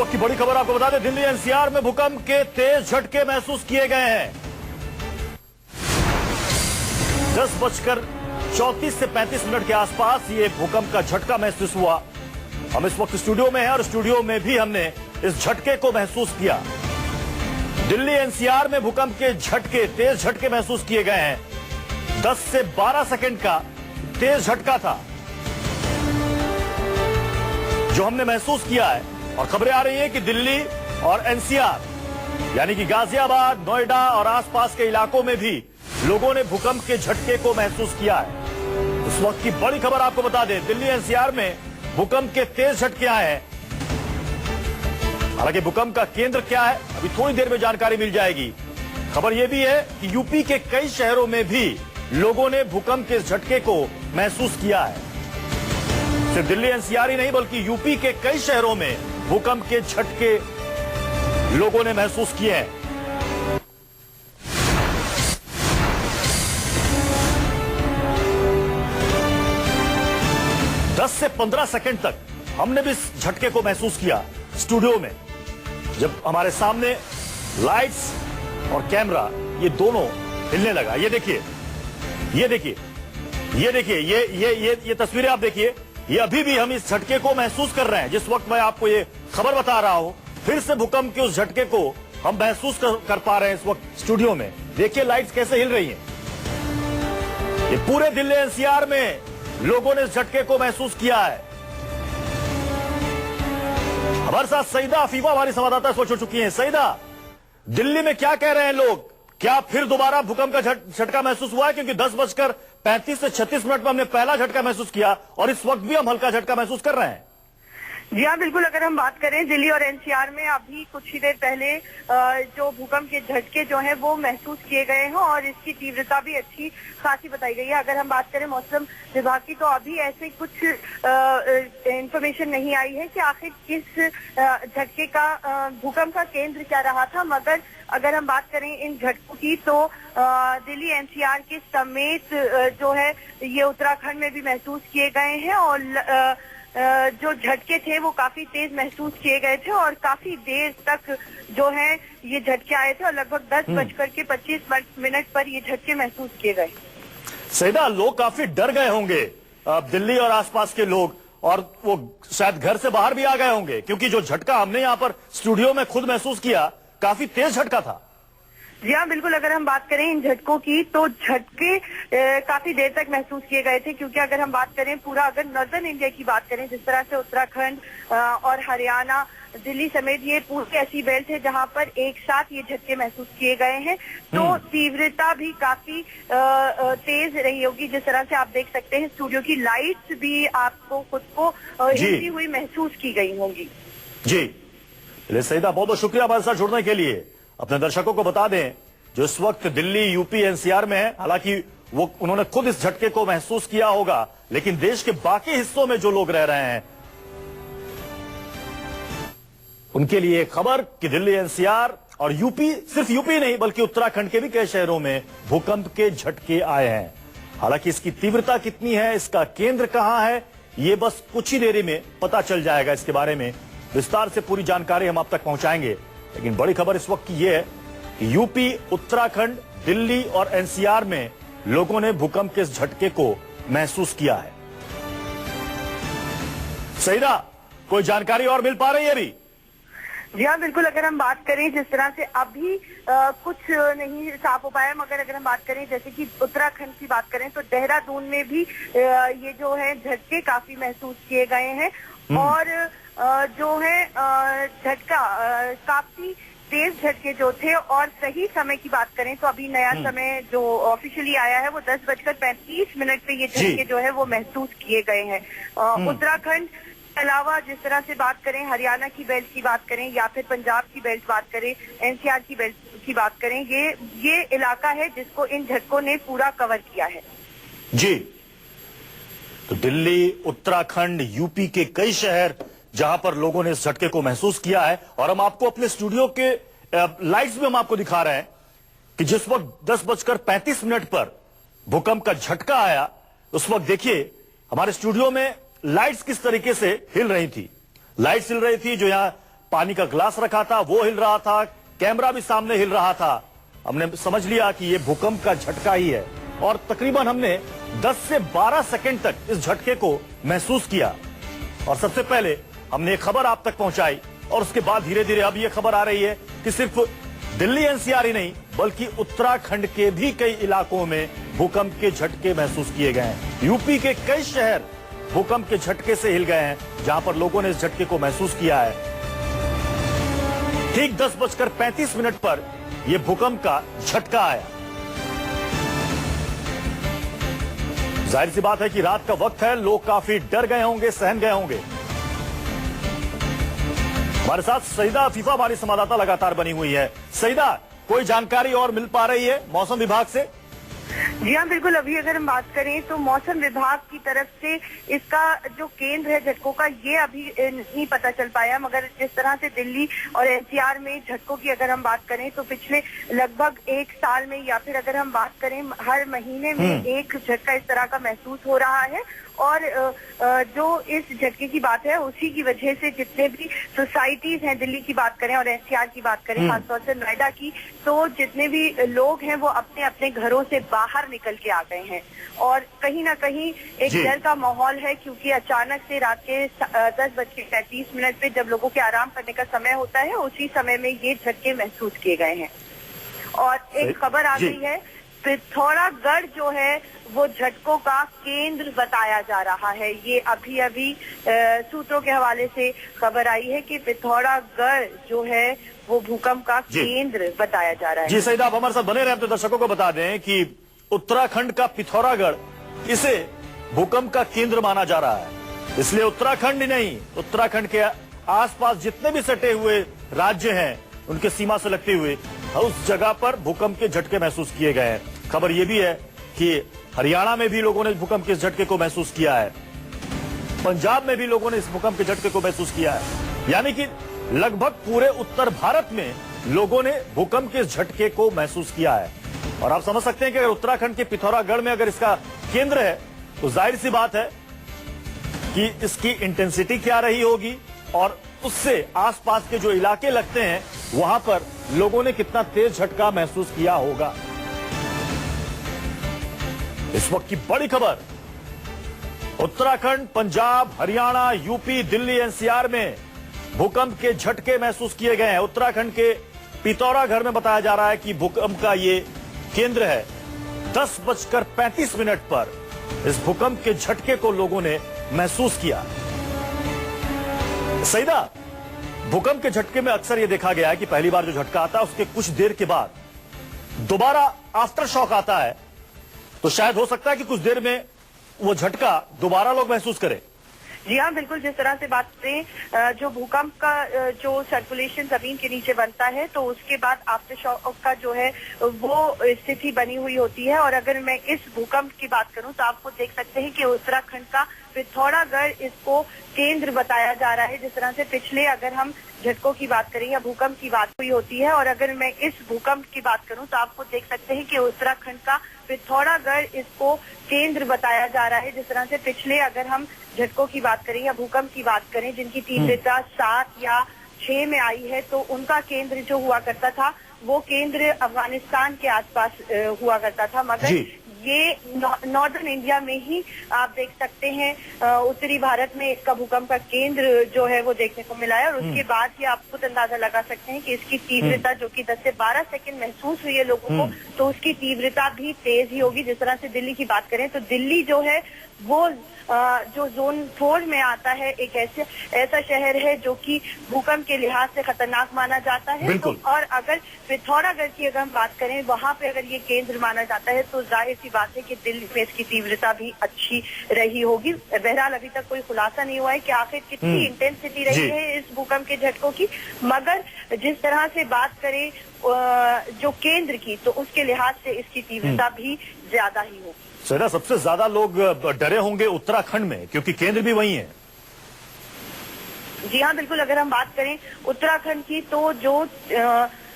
वक्त की बड़ी खबर आपको बता दें, दिल्ली एनसीआर में भूकंप के तेज झटके महसूस किए गए हैं। 10:34 से 35 मिनट के आसपास ये भूकंप का झटका महसूस हुआ। हम इस वक्त स्टूडियो में हैं और स्टूडियो में भी हमने इस झटके को महसूस किया। दिल्ली एनसीआर में भूकंप के झटके, तेज झटके महसूस किए गए हैं। 10 से 12 सेकंड का तेज झटका था जो हमने महसूस किया है। और खबरें आ रही हैं कि दिल्ली और एनसीआर यानी कि गाजियाबाद, नोएडा और आसपास के इलाकों में भी लोगों ने भूकंप के झटके को महसूस किया है। इस वक्त की बड़ी खबर आपको बता दें, दिल्ली एनसीआर में भूकंप के तेज झटके आए हैं। हालांकि भूकंप का केंद्र क्या है, अभी थोड़ी देर में जानकारी मिल जाएगी। खबर यह भी है कि यूपी के कई शहरों में भी लोगों ने भूकंप के झटके को महसूस किया है। सिर्फ दिल्ली एनसीआर ही नहीं बल्कि यूपी के कई शहरों में भूकंप के झटके लोगों ने महसूस किए हैं। दस से 15 सेकंड तक हमने भी इस झटके को महसूस किया स्टूडियो में, जब हमारे सामने लाइट्स और कैमरा ये दोनों हिलने लगा। ये देखिए, ये देखिए, ये देखिए, ये तस्वीरें आप देखिए। ये अभी भी हम इस झटके को महसूस कर रहे हैं। जिस वक्त मैं आपको ये खबर बता रहा हूं, फिर से भूकंप के उस झटके को हम महसूस कर पा रहे हैं इस वक्त स्टूडियो में। देखिए लाइट्स कैसे हिल रही हैं। ये पूरे दिल्ली एनसीआर में लोगों ने इस झटके को महसूस किया है। हमारे साथ सईदा अफीफा हमारी संवाददाता इस वक्त जुड़ चुकी हैं। सईदा, दिल्ली में क्या कह रहे हैं लोग? क्या फिर दोबारा भूकंप का झटका महसूस हुआ है? क्योंकि 10:35 से 36 मिनट में हमने पहला झटका महसूस किया और इस वक्त भी हम हल्का झटका महसूस कर रहे हैं। जी हाँ, बिल्कुल। अगर हम बात करें दिल्ली और एनसीआर में अभी कुछ ही देर पहले जो भूकंप के झटके जो हैं वो महसूस किए गए हैं और इसकी तीव्रता भी अच्छी खासी बताई गई है। अगर हम बात करें मौसम विभाग की, तो अभी ऐसे कुछ इंफॉर्मेशन नहीं आई है कि आखिर किस झटके का भूकंप का केंद्र क्या रहा था। मगर अगर हम बात करें इन झटकों की तो दिल्ली एनसीआर के समेत जो है ये उत्तराखंड में भी महसूस किए गए हैं और जो झटके थे वो काफी तेज महसूस किए गए थे और काफी देर तक जो है ये झटके आए थे और लगभग 10:25 पर ये झटके महसूस किए गए। सईदा, लोग काफी डर गए होंगे, दिल्ली और आसपास के लोग, और वो शायद घर से बाहर भी आ गए होंगे, क्योंकि जो झटका हमने यहाँ पर स्टूडियो में खुद महसूस किया काफी तेज झटका था। जी हाँ, बिल्कुल। अगर हम बात करें इन झटकों की तो झटके काफी देर तक महसूस किए गए थे, क्योंकि अगर हम बात करें पूरा अगर नॉर्दर्न इंडिया की बात करें, जिस तरह से उत्तराखंड और हरियाणा, दिल्ली समेत ये पूरी ऐसी बेल्ट है जहां पर एक साथ ये झटके महसूस किए गए हैं, तो तीव्रता भी काफी तेज रही होगी। जिस तरह से आप देख सकते हैं स्टूडियो की लाइट्स भी आपको खुद को हिलती हुई महसूस की गई होंगी। जी सईदा, बहुत बहुत शुक्रिया हमारे साथ जुड़ने के लिए। अपने दर्शकों को बता दें जो इस वक्त दिल्ली, यूपी, एनसीआर में है, हालांकि वो उन्होंने खुद इस झटके को महसूस किया होगा, लेकिन देश के बाकी हिस्सों में जो लोग रह रहे हैं उनके लिए खबर कि दिल्ली, एनसीआर और यूपी, सिर्फ यूपी नहीं बल्कि उत्तराखंड के भी कई शहरों में भूकंप के झटके आए हैं। हालांकि इसकी तीव्रता कितनी है, इसका केंद्र कहां है, ये बस कुछ ही देरी में पता चल जाएगा। इसके बारे में विस्तार से पूरी जानकारी हम आप तक पहुंचाएंगे। लेकिन बड़ी खबर इस वक्त की यह है कि यूपी, उत्तराखंड, दिल्ली और एनसीआर में लोगों ने भूकंप के इस झटके को महसूस किया है। सईदा, कोई जानकारी और मिल पा रही है अभी? जी हाँ, बिल्कुल। अगर हम बात करें जिस तरह से अभी कुछ नहीं साफ हो पाया, मगर अगर हम बात करें जैसे कि उत्तराखंड की बात करें तो देहरादून में भी ये जो है झटके काफी महसूस किए गए हैं और जो है झटका काफी तेज झटके जो थे। और सही समय की बात करें तो अभी नया समय जो ऑफिशियली आया है वो 10:35 पे ये झटके जो है वो महसूस किए गए हैं। उत्तराखंड के अलावा जिस तरह से बात करें, हरियाणा की बेल्ट की बात करें या फिर पंजाब की बेल्ट बात करें, एनसीआर की बेल्ट की बात करें, ये इलाका है जिसको इन झटकों ने पूरा कवर किया है। जी तो दिल्ली, उत्तराखंड, यूपी के कई शहर जहां पर लोगों ने इस झटके को महसूस किया है। और हम आपको अपने स्टूडियो के लाइट्स में हम आपको दिखा रहे हैं कि जिस वक्त 10:35 पर भूकंप का झटका आया, उस वक्त देखिए हमारे स्टूडियो में लाइट्स किस तरीके से हिल रही थी। लाइट्स हिल रही थी जो यहां पानी का ग्लास रखा था वो हिल रहा था, कैमरा भी सामने हिल रहा था। हमने समझ लिया कि ये भूकंप का झटका ही है और तकरीबन हमने 10 से 12 सेकंड तक इस झटके को महसूस किया और सबसे पहले हमने एक खबर आप तक पहुंचाई और उसके बाद धीरे धीरे अब ये खबर आ रही है कि सिर्फ दिल्ली एनसीआर ही नहीं बल्कि उत्तराखंड के भी कई इलाकों में भूकंप के झटके महसूस किए गए हैं। यूपी के कई शहर भूकंप के झटके से हिल गए हैं जहां पर लोगों ने इस झटके को महसूस किया है। ठीक 10:35 पर यह भूकंप का झटका आया। जाहिर सी बात है कि रात का वक्त है, लोग काफी डर गए होंगे, सहम गए होंगे। हमारे साथ सईदा अफीफा हमारी संवाददाता लगातार बनी हुई है। सईदा, कोई जानकारी और मिल पा रही है मौसम विभाग से? जी हाँ, बिल्कुल। अभी अगर हम बात करें तो मौसम विभाग की तरफ से इसका जो केंद्र है झटकों का ये अभी नहीं पता चल पाया, मगर जिस तरह से दिल्ली और एनसीआर में झटकों की अगर हम बात करें तो पिछले लगभग 1 साल में या फिर अगर हम बात करें हर महीने में एक झटका इस तरह का महसूस हो रहा है। और जो इस झटके की बात है उसी की वजह से जितने भी सोसाइटीज हैं, दिल्ली की बात करें और एनसीआर की बात करें, खासतौर से नोएडा की, तो जितने भी लोग हैं वो अपने अपने घरों से बाहर निकल के आ गए हैं और कहीं ना कहीं एक डर का माहौल है, क्योंकि अचानक से रात के 10:35 पे जब लोगों के आराम करने का समय होता है उसी समय में ये झटके महसूस किए गए हैं। और एक खबर आ गई है, पिथौरागढ़ जो है वो झटकों का केंद्र बताया जा रहा है। ये अभी अभी सूत्रों के हवाले से खबर आई है कि पिथौरागढ़ जो है वो भूकंप का केंद्र बताया जा रहा है। जी सईदा, आप हमारे साथ बने रहे। अपने दर्शकों को बता दें कि उत्तराखंड का पिथौरागढ़ इसे भूकंप का केंद्र माना जा रहा है। इसलिए उत्तराखंड ही नहीं, उत्तराखंड के आसपास जितने भी सटे हुए राज्य हैं उनके सीमा से लगते हुए उस जगह पर भूकंप के झटके महसूस किए गए हैं। खबर यह भी है कि हरियाणा में भी लोगों ने भूकंप के झटके को महसूस किया है, पंजाब में भी लोगों ने इस भूकंप के झटके को महसूस किया है। यानी कि लगभग पूरे उत्तर भारत में लोगों ने भूकंप के झटके को महसूस किया है। और आप समझ सकते हैं कि अगर उत्तराखंड के पिथौरागढ़ में अगर इसका केंद्र है तो जाहिर सी बात है कि इसकी इंटेंसिटी क्या रही होगी और उससे आसपास के जो इलाके लगते हैं वहां पर लोगों ने कितना तेज झटका महसूस किया होगा। इस वक्त की बड़ी खबर, उत्तराखंड, पंजाब, हरियाणा, यूपी, दिल्ली एनसीआर में भूकंप के झटके महसूस किए गए हैं। उत्तराखंड के पिथौरागढ़ में बताया जा रहा है कि भूकंप का ये केंद्र है। 10:35 पर इस भूकंप के झटके को लोगों ने महसूस किया। सईदा, भूकंप के झटके में अक्सर यह देखा गया है कि पहली बार जो झटका आता है उसके कुछ देर के बाद दोबारा आफ्टर शॉक आता है, तो शायद हो सकता है कि कुछ देर में वो झटका दोबारा लोग महसूस करें। जी हाँ, बिल्कुल। जिस तरह से बात करें, जो भूकंप का जो सर्कुलेशन जमीन के नीचे बनता है तो उसके बाद आफ्टर शॉक का जो है वो स्थिति बनी हुई होती है। और अगर मैं इस भूकंप की बात करूं तो आपको देख सकते हैं कि उत्तराखंड का पिथौरागढ़ इसको केंद्र बताया जा रहा है। जिस तरह से पिछले अगर हम झटकों की बात करें या भूकंप की बात हुई होती है, और अगर मैं इस भूकंप की बात करूं तो आपको देख सकते हैं कि उत्तराखंड का पिथौरागढ़ इसको केंद्र बताया जा रहा है। जिस तरह से पिछले अगर हम झटकों की बात करें या भूकंप की बात करें जिनकी तीव्रता 7 या 6 में आई है, तो उनका केंद्र जो हुआ करता था वो केंद्र अफगानिस्तान के आसपास हुआ करता था। मगर ये नॉर्दर्न इंडिया में ही आप देख सकते हैं, उत्तरी भारत में इसका भूकंप का केंद्र जो है वो देखने को मिला है। और उसके बाद ही आप खुद अंदाजा लगा सकते हैं कि इसकी तीव्रता जो कि 10 से 12 सेकंड महसूस हुई है लोगों को, तो उसकी तीव्रता भी तेज ही होगी। जिस तरह से दिल्ली की बात करें तो दिल्ली जो है वो जो जोन 4 में आता है, एक ऐसा शहर है जो कि भूकंप के लिहाज से खतरनाक माना जाता है। तो और अगर पिथौरागढ़ की अगर हम बात करें, वहां पे अगर ये केंद्र माना जाता है तो जाहिर सी बात है कि दिल्ली में इसकी तीव्रता भी अच्छी रही होगी। बहरहाल अभी तक कोई खुलासा नहीं हुआ है कि आखिर कितनी इंटेंसिटी रही है इस भूकंप के झटकों की, मगर जिस तरह से बात करें जो केंद्र की, तो उसके लिहाज से इसकी तीव्रता भी ज्यादा ही होगी। सईदा, सबसे ज्यादा लोग डरे होंगे उत्तराखंड में, क्योंकि केंद्र भी वही है। जी हाँ, बिल्कुल। अगर हम बात करें उत्तराखंड की तो जो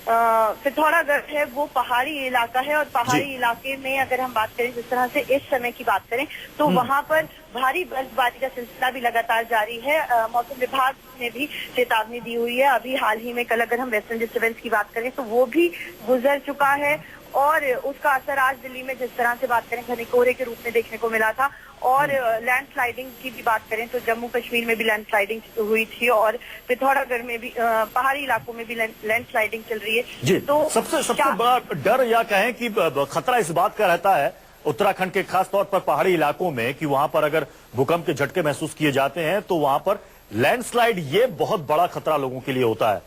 पिथौरागढ़ है वो पहाड़ी इलाका है और पहाड़ी इलाके में अगर हम बात करें जिस तरह से इस समय की बात करें तो वहाँ पर भारी बर्फबारी का सिलसिला भी लगातार जारी है। मौसम विभाग ने भी चेतावनी दी हुई है। अभी हाल ही में कल अगर हम वेस्टर्न डिस्टर्बेंस की बात करें तो वो भी गुजर चुका है और उसका असर आज दिल्ली में जिस तरह से बात करें घने कोहरे के रूप में देखने को मिला था। और लैंडस्लाइडिंग की भी बात करें तो जम्मू कश्मीर में भी लैंडस्लाइडिंग हुई थी और पिथौरागढ़ में भी पहाड़ी इलाकों में भी लैंडस्लाइडिंग चल रही है। जी, तो सबसे बड़ा डर या कहें कि खतरा इस बात का रहता है उत्तराखंड के खास तौर पर पहाड़ी इलाकों में कि वहां पर अगर भूकंप के झटके महसूस किए जाते हैं तो वहां पर लैंडस्लाइड ये बहुत बड़ा खतरा लोगों के लिए होता है।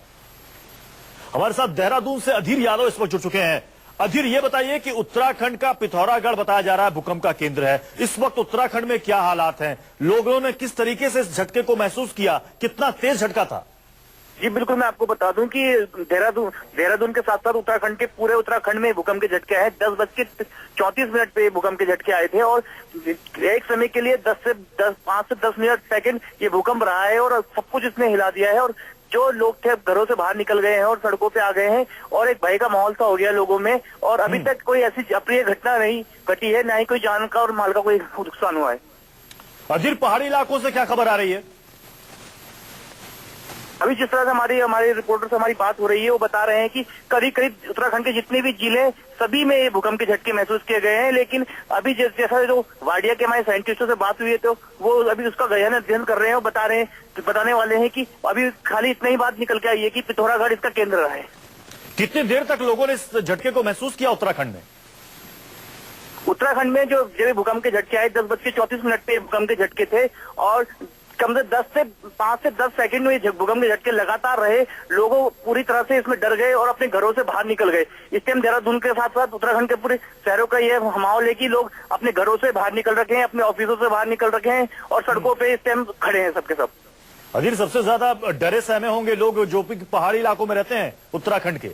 हमारे साथ देहरादून से अधीर यादव इस वक्त जुड़ चुके हैं। अधीर, ये बताइए कि उत्तराखंड का पिथौरागढ़ बताया जा रहा है भूकंप का केंद्र है, इस वक्त उत्तराखंड में क्या हालात हैं, लोगों ने किस तरीके से इस झटके को महसूस किया, कितना तेज झटका था? जी बिल्कुल, मैं आपको बता दूं कि देहरादून के साथ साथ उत्तराखंड के पूरे उत्तराखंड में भूकंप के झटके आए। 10:34 पे भूकंप के झटके आए थे और एक समय के लिए 5 से 10 मिनट सेकंड ये भूकंप रहा है और सब कुछ इसने हिला दिया है। और जो लोग थे घरों से बाहर निकल गए हैं और सड़कों पे आ गए हैं और एक भय का माहौल सा हो गया लोगों में। और अभी तक कोई ऐसी अप्रिय घटना नहीं घटी है, ना ही कोई जान का और माल का कोई नुकसान हुआ है। अधीर, पहाड़ी इलाकों से क्या खबर आ रही है? अभी जिस तरह से हमारे रिपोर्टर से हमारी बात हो रही है वो बता रहे हैं कि करीब उत्तराखंड के जितने भी जिले सभी में ये भूकंप के झटके महसूस किए गए हैं। लेकिन अभी जैसा जो वाडिया के हमारे साइंटिस्टों से बात हुई है तो वो अभी उसका गहन अध्ययन कर रहे हैं और बताने वाले हैं कि अभी खाली इतना ही बात निकल के आई है कि पिथौरागढ़ इसका केंद्र रहा है। कितनी देर तक लोगों ने इस झटके को महसूस किया उत्तराखंड में? उत्तराखंड में जो भूकंप के झटके आए 10:34 पे भूकंप के झटके थे और कम से 5 से 10 सेकंड में ये भूकंप के झटके लगातार रहे। लोगों पूरी तरह से इसमें डर गए और अपने घरों से बाहर निकल गए। इस टाइम देहरादून के साथ साथ उत्तराखंड के पूरे शहरों का ये माहौल है कि लोग अपने घरों से बाहर निकल रखे हैं, अपने ऑफिसों से बाहर निकल रखे हैं और सड़कों पे इस टाइम खड़े हैं सबके सब। अधीर, सबसे ज्यादा डरे सहमे होंगे लोग जो पहाड़ी इलाकों में रहते हैं उत्तराखंड के।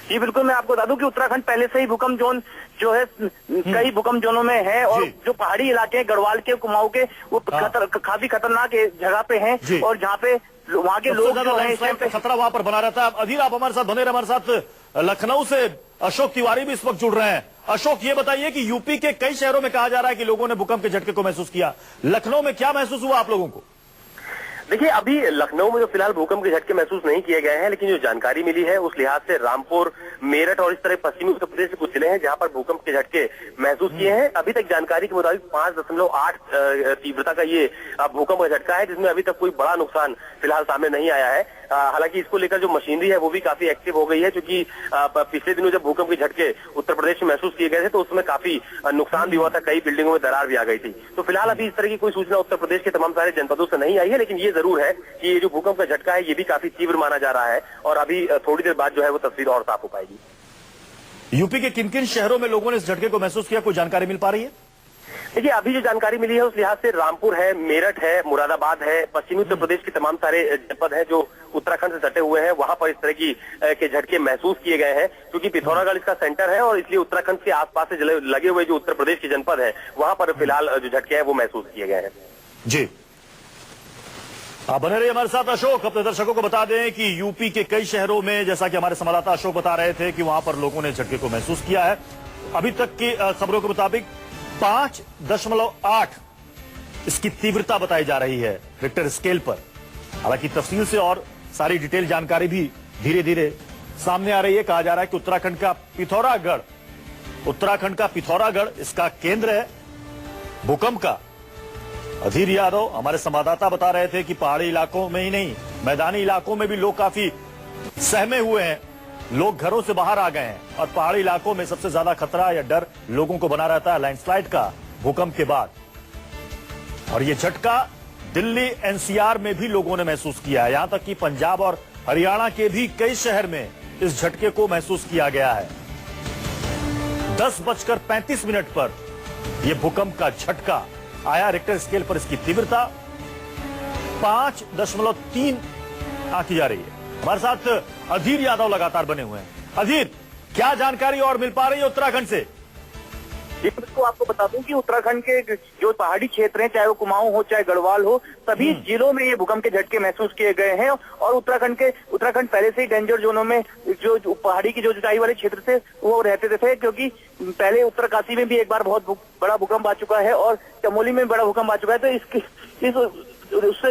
जी बिल्कुल, मैं आपको बता दूं कि उत्तराखंड पहले से ही भूकंप जोन जो है कई भूकंप जोनों में है और जो पहाड़ी इलाके हैं गढ़वाल के कुमाऊं के वो काफी खतरनाक जगह पे हैं और जहाँ पे वहाँ के लोग जो हैं खतरा वहां पर बना रहता है। अधीर, आप हमारे साथ बने रहे। हमारे साथ लखनऊ से अशोक तिवारी भी इस वक्त जुड़ रहे हैं। अशोक, ये बताइए कि यूपी के कई शहरों में कहा जा रहा है कि लोगों ने भूकंप के झटके को महसूस किया, लखनऊ में क्या महसूस हुआ आप लोगों को? देखिए, अभी लखनऊ में जो फिलहाल भूकंप के झटके महसूस नहीं किए गए हैं, लेकिन जो जानकारी मिली है उस लिहाज से रामपुर, मेरठ और इस तरह पश्चिमी उत्तर प्रदेश के कुछ जिले हैं जहां पर भूकंप के झटके महसूस किए हैं। अभी तक जानकारी के मुताबिक 5.8 तीव्रता का ये भूकंप का झटका है, जिसमें अभी तक कोई बड़ा नुकसान फिलहाल सामने नहीं आया है। हालांकि इसको लेकर जो मशीनरी है वो भी काफी एक्टिव हो गई है, क्योंकि पिछले दिनों जब भूकंप के झटके उत्तर प्रदेश में महसूस किए गए थे तो उसमें काफी नुकसान भी हुआ था, कई बिल्डिंगों में दरार भी आ गई थी। तो फिलहाल अभी इस तरह की कोई सूचना उत्तर प्रदेश के तमाम सारे जनपदों से नहीं आई है, लेकिन ये जरूर है कि ये जो भूकंप का झटका है ये भी काफी तीव्र माना जा रहा है और अभी थोड़ी देर बाद जो है वो तस्वीर और साफ हो पाएगी। यूपी के किन किन शहरों में लोगों ने इस झटके को महसूस किया, कोई जानकारी मिल पा रही है? देखिए, अभी जो जानकारी मिली है उस लिहाज से रामपुर है, मेरठ है, मुरादाबाद है, पश्चिमी उत्तर प्रदेश के तमाम सारे जनपद हैं जो उत्तराखंड से सटे हुए हैं, वहां पर इस तरह की के झटके महसूस किए गए हैं। क्योंकि पिथौरागढ़ इसका सेंटर है और इसलिए उत्तराखंड के आसपास से लगे हुए जो उत्तर प्रदेश के जनपद है वहां पर फिलहाल जो झटके हैं वो महसूस किए गए हैं। जी, आप बने रहिए हमारे साथ। अशोक, अपने दर्शकों को बता दें कि यूपी के कई शहरों में, जैसा कि हमारे संवाददाता अशोक बता रहे थे, कि वहां पर लोगों ने झटके को महसूस किया है। अभी तक की खबरों के मुताबिक 5.8 इसकी तीव्रता बताई जा रही है रिक्टर स्केल पर। हालांकि तफसील से और सारी डिटेल जानकारी भी धीरे धीरे सामने आ रही है। कहा जा रहा है कि उत्तराखंड का पिथौरागढ़ इसका केंद्र है भूकंप का। अधीर यादव, हमारे संवाददाता, बता रहे थे कि पहाड़ी इलाकों में ही नहीं, मैदानी इलाकों में भी लोग काफी सहमे हुए हैं, लोग घरों से बाहर आ गए हैं और पहाड़ी इलाकों में सबसे ज्यादा खतरा या डर लोगों को बना रहता है लैंडस्लाइड का भूकंप के बाद। और ये झटका दिल्ली एनसीआर में भी लोगों ने महसूस किया है, यहां तक कि पंजाब और हरियाणा के भी कई शहर में इस झटके को महसूस किया गया है। 10:35 पर यह भूकंप का झटका आया। रिक्टर स्केल पर इसकी तीव्रता 5.3 आंकी जा रही है। हमारे साथ अधीर यादव लगातार बने हुए हैं। अधीर, क्या जानकारी और मिल पा रही है उत्तराखंड से? तो आपको बता दूं कि उत्तराखंड के जो पहाड़ी क्षेत्र हैं, चाहे वो कुमाऊं हो चाहे गढ़वाल हो, सभी जिलों में ये भूकंप के झटके महसूस किए गए हैं। और उत्तराखंड पहले से ही डेंजर जोनों में, जो पहाड़ी की जो ऊंचाई वाले क्षेत्र थे वो रहते थे, क्योंकि पहले उत्तरकाशी में भी एक बार बहुत बड़ा भूकंप आ चुका है और चमोली में बड़ा भूकंप आ चुका है। तो उससे